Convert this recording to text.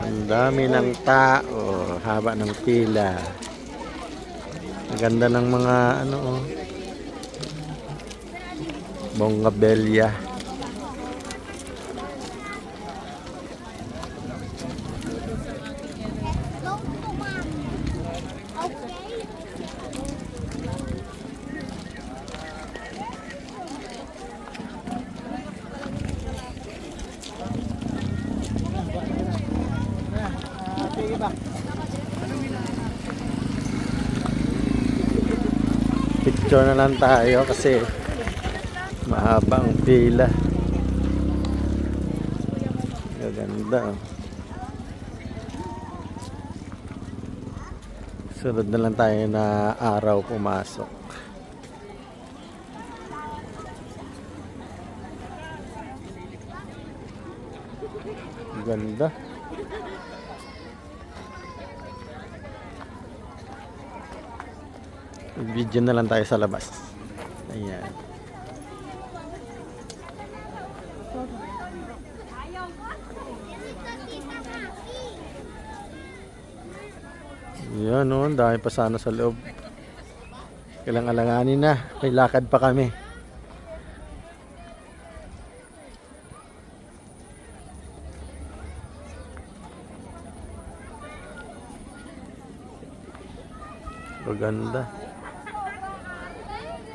Ang dami ng tao, haba ng pila. Ang ganda ng mga ano oh, bongabelya. Picture na lang tayo kasi mahaba ang pila. Gaganda. Sunod na lang tayo na araw pumasok. Ganda. Video na lang tayo sa labas. Ayan. Yan o, dahil pa sana sa loob. Kailang alanganin na. May lakad pa kami. Maganda.